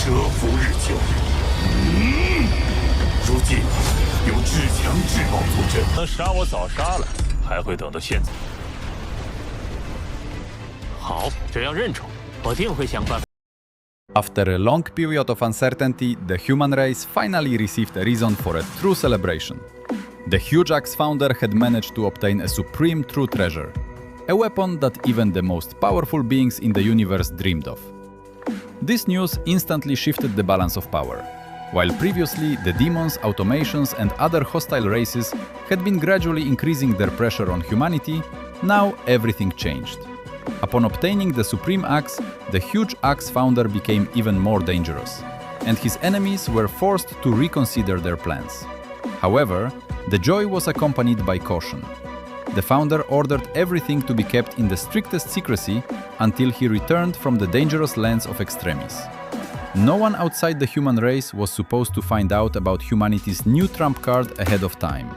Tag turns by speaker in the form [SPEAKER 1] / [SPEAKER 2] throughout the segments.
[SPEAKER 1] 蛰伏日久。如今有至强至宝坐镇，
[SPEAKER 2] 能杀我早杀了，还会等到现在？
[SPEAKER 3] 好，只要认筹，我定会想办法。
[SPEAKER 4] After a long period of uncertainty, the human race finally received a reason for a true celebration. The huge axe founder had managed to obtain a supreme true treasure, a weapon that even the most powerful beings in the universe dreamed of. This news instantly shifted the balance of power. While previously the demons, automations, and other hostile races had been gradually increasing their pressure on humanity, now everything changed. Upon obtaining the Supreme Axe, the huge axe founder became even more dangerous, and his enemies were forced to reconsider their plans. However, the joy was accompanied by caution. The founder ordered everything to be kept in the strictest secrecy until he returned from the dangerous lands of extremis. No one outside the human race was supposed to find out about humanity's new trump card ahead of time.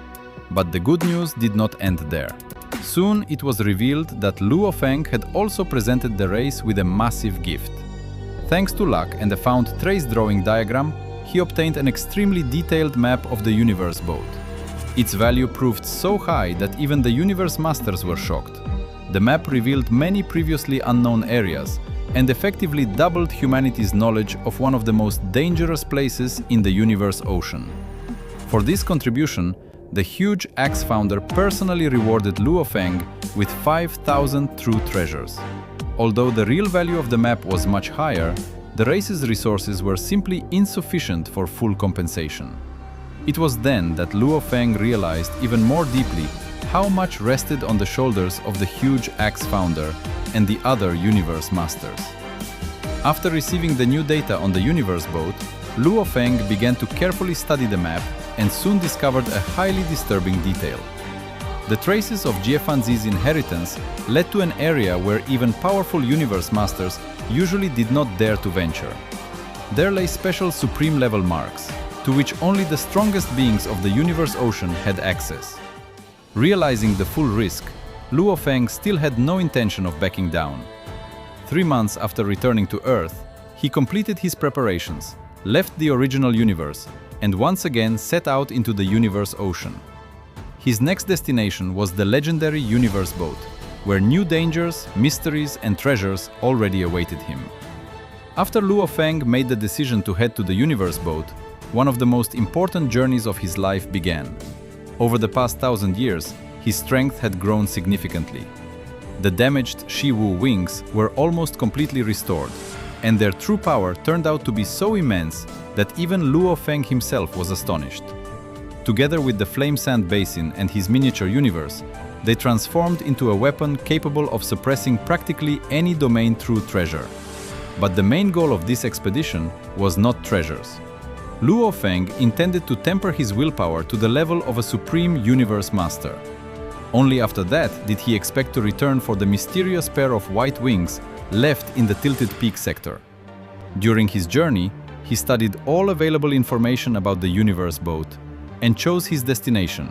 [SPEAKER 4] But the good news did not end there. Soon it was revealed that Luo Feng had also presented the race with a massive gift. Thanks to luck and a found trace drawing diagram, he obtained an extremely detailed map of the universe boat. Its value proved so high that even the universe masters were shocked. The map revealed many previously unknown areas and effectively doubled humanity's knowledge of one of the most dangerous places in the universe ocean. For this contribution, the huge axe founder personally rewarded Luo Feng with 5,000 true treasures. Although the real value of the map was much higher, the race's resources were simply insufficient for full compensation. It was then that Luo Feng realized even more deeply how much rested on the shoulders of the huge axe founder and the other universe masters. After receiving the new data on the universe boat, Luo Feng began to carefully study the map and soon discovered a highly disturbing detail. The traces of Jiefanzi's inheritance led to an area where even powerful universe masters usually did not dare to venture. There lay special supreme level marks, to which only the strongest beings of the universe ocean had access. Realizing the full risk, Luo Feng still had no intention of backing down. 3 months after returning to Earth, he completed his preparations, left the original universe, and once again set out into the universe ocean. His next destination was the legendary universe boat, where new dangers, mysteries, and treasures already awaited him. After Luo Feng made the decision to head to the universe boat, one of the most important journeys of his life began. Over the past 1,000 years, his strength had grown significantly. The damaged Shiwu wings were almost completely restored, and their true power turned out to be so immense that even Luo Feng himself was astonished. Together with the Flame Sand Basin and his miniature universe, they transformed into a weapon capable of suppressing practically any domain through treasure. But the main goal of this expedition was not treasures. Luo Feng intended to temper his willpower to the level of a supreme universe master. Only after that did he expect to return for the mysterious pair of white wings left in the Tilted Peak sector. During his journey, he studied all available information about the universe boat and chose his destination,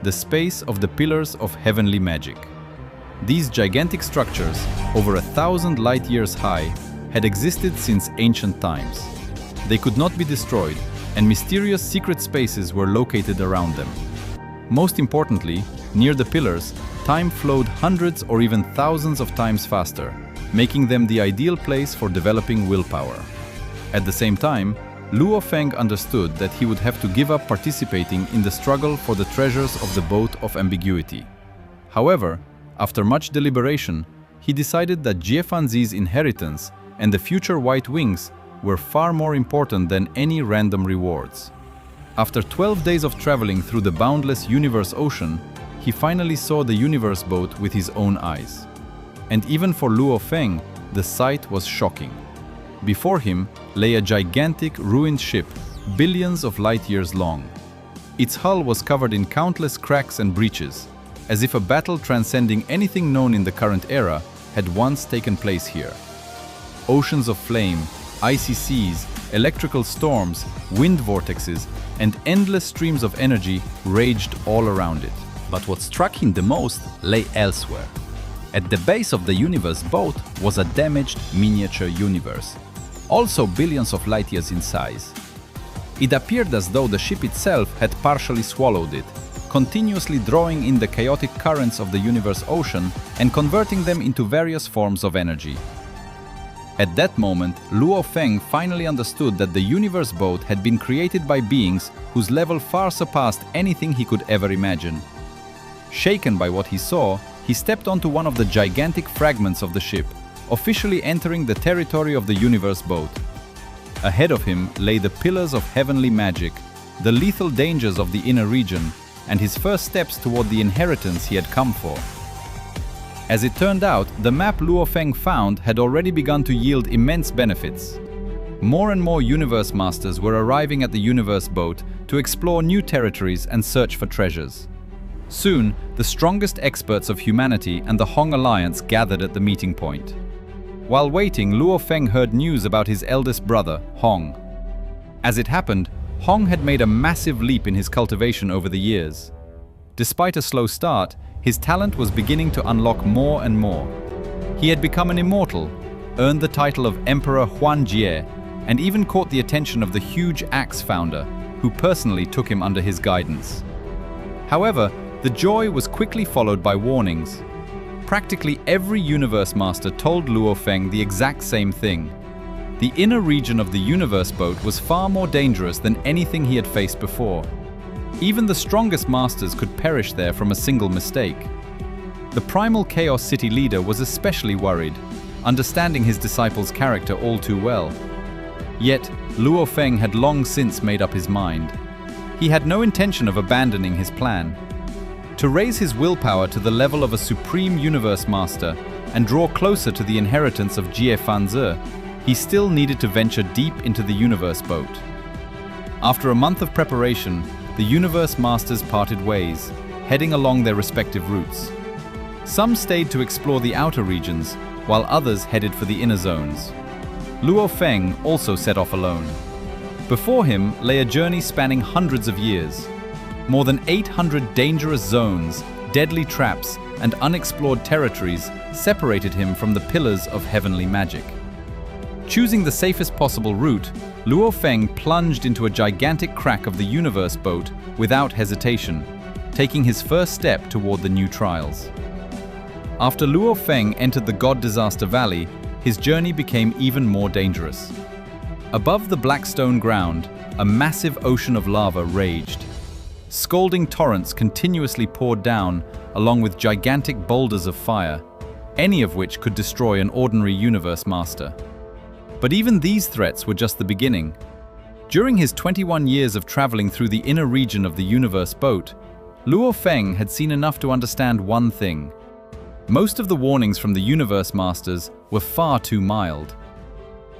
[SPEAKER 4] the space of the Pillars of Heavenly Magic. These gigantic structures, over 1,000 light-years high, had existed since ancient times. They could not be destroyed, and mysterious secret spaces were located around them. Most importantly, near the pillars, time flowed hundreds or even thousands of times faster, making them the ideal place for developing willpower. At the same time, Luo Feng understood that he would have to give up participating in the struggle for the treasures of the Boat of Ambiguity. However, after much deliberation, he decided that Jiefanzi's inheritance and the future White Wings were far more important than any random rewards. After 12 days of traveling through the boundless universe ocean, he finally saw the universe boat with his own eyes. And even for Luo Feng, the sight was shocking. Before him lay a gigantic, ruined ship, billions of light-years long. Its hull was covered in countless cracks and breaches, as if a battle transcending anything known in the current era had once taken place here. Oceans of flame, icy seas, electrical storms, wind vortexes, and endless streams of energy raged all around it. But what struck him the most lay elsewhere. At the base of the universe boat was a damaged miniature universe. also billions of light years in size. It appeared as though the ship itself had partially swallowed it, continuously drawing in the chaotic currents of the universe ocean and converting them into various forms of energy. At that moment, Luo Feng finally understood that the universe boat had been created by beings whose level far surpassed anything he could ever imagine. Shaken by what he saw, he stepped onto one of the gigantic fragments of the ship, officially entering the territory of the universe boat. Ahead of him lay the pillars of heavenly magic, the lethal dangers of the inner region, and his first steps toward the inheritance he had come for. As it turned out, the map Luo Feng found had already begun to yield immense benefits. More and more universe masters were arriving at the universe boat to explore new territories and search for treasures. Soon, the strongest experts of humanity and the Hong Alliance gathered at the meeting point. While waiting, Luo Feng heard news about his eldest brother, Hong. As it happened, Hong had made a massive leap in his cultivation over the years. Despite a slow start, his talent was beginning to unlock more and more. He had become an immortal, earned the title of Emperor Huan Jie, and even caught the attention of the huge axe founder, who personally took him under his guidance. However, the joy was quickly followed by warnings. Practically every universe master told Luo Feng the exact same thing. The inner region of the universe boat was far more dangerous than anything he had faced before. Even the strongest masters could perish there from a single mistake. The primal Chaos City leader was especially worried, understanding his disciple's character all too well. Yet, Luo Feng had long since made up his mind. He had no intention of abandoning his plan. To raise his willpower to the level of a supreme universe master and draw closer to the inheritance of Jie Fanzi, he still needed to venture deep into the universe boat. After a month of preparation, the universe masters parted ways, heading along their respective routes. Some stayed to explore the outer regions, while others headed for the inner zones. Luo Feng also set off alone. Before him lay a journey spanning hundreds of years. More than 800 dangerous zones, deadly traps, and unexplored territories separated him from the pillars of heavenly magic. Choosing the safest possible route, Luo Feng plunged into a gigantic crack of the universe boat without hesitation, taking his first step toward the new trials. After Luo Feng entered the God Disaster Valley, his journey became even more dangerous. Above the black stone ground, a massive ocean of lava raged. Scalding torrents continuously poured down, along with gigantic boulders of fire, any of which could destroy an ordinary universe master. But even these threats were just the beginning. During his 21 years of traveling through the inner region of the universe boat, Luo Feng had seen enough to understand one thing. Most of the warnings from the universe masters were far too mild.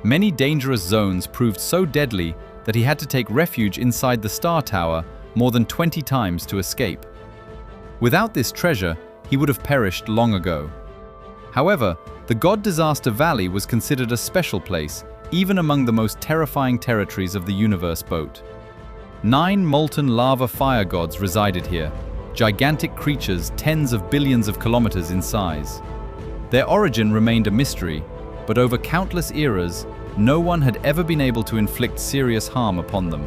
[SPEAKER 4] Many dangerous zones proved so deadly that he had to take refuge inside the Star Tower more than 20 times to escape. Without this treasure, he would have perished long ago. However, the God Disaster Valley was considered a special place, even among the most terrifying territories of the universe boat. 9 molten lava fire gods resided here, gigantic creatures tens of billions of kilometers in size. Their origin remained a mystery, but over countless eras, no one had ever been able to inflict serious harm upon them.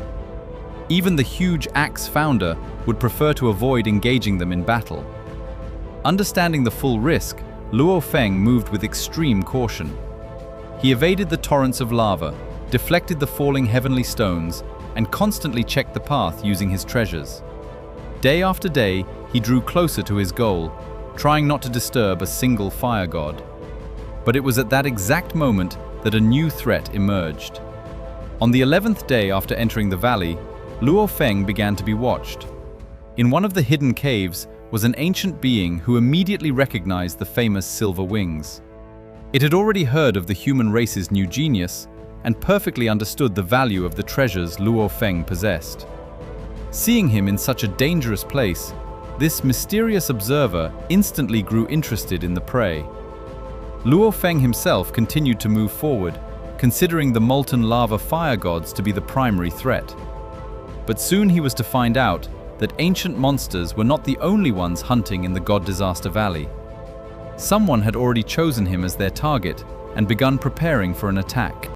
[SPEAKER 4] Even the huge axe founder would prefer to avoid engaging them in battle. Understanding the full risk, Luo Feng moved with extreme caution. He evaded the torrents of lava, deflected the falling heavenly stones, and constantly checked the path using his treasures. Day after day, he drew closer to his goal, trying not to disturb a single fire god. But it was at that exact moment that a new threat emerged. On the 11th day after entering the valley, Luo Feng began to be watched. In one of the hidden caves was an ancient being who immediately recognized the famous silver wings. It had already heard of the human race's new genius and perfectly understood the value of the treasures Luo Feng possessed. Seeing him in such a dangerous place, this mysterious observer instantly grew interested in the prey. Luo Feng himself continued to move forward, considering the molten lava fire gods to be the primary threat. But soon he was to find out that ancient monsters were not the only ones hunting in the God Disaster Valley. Someone had already chosen him as their target and begun preparing for an attack.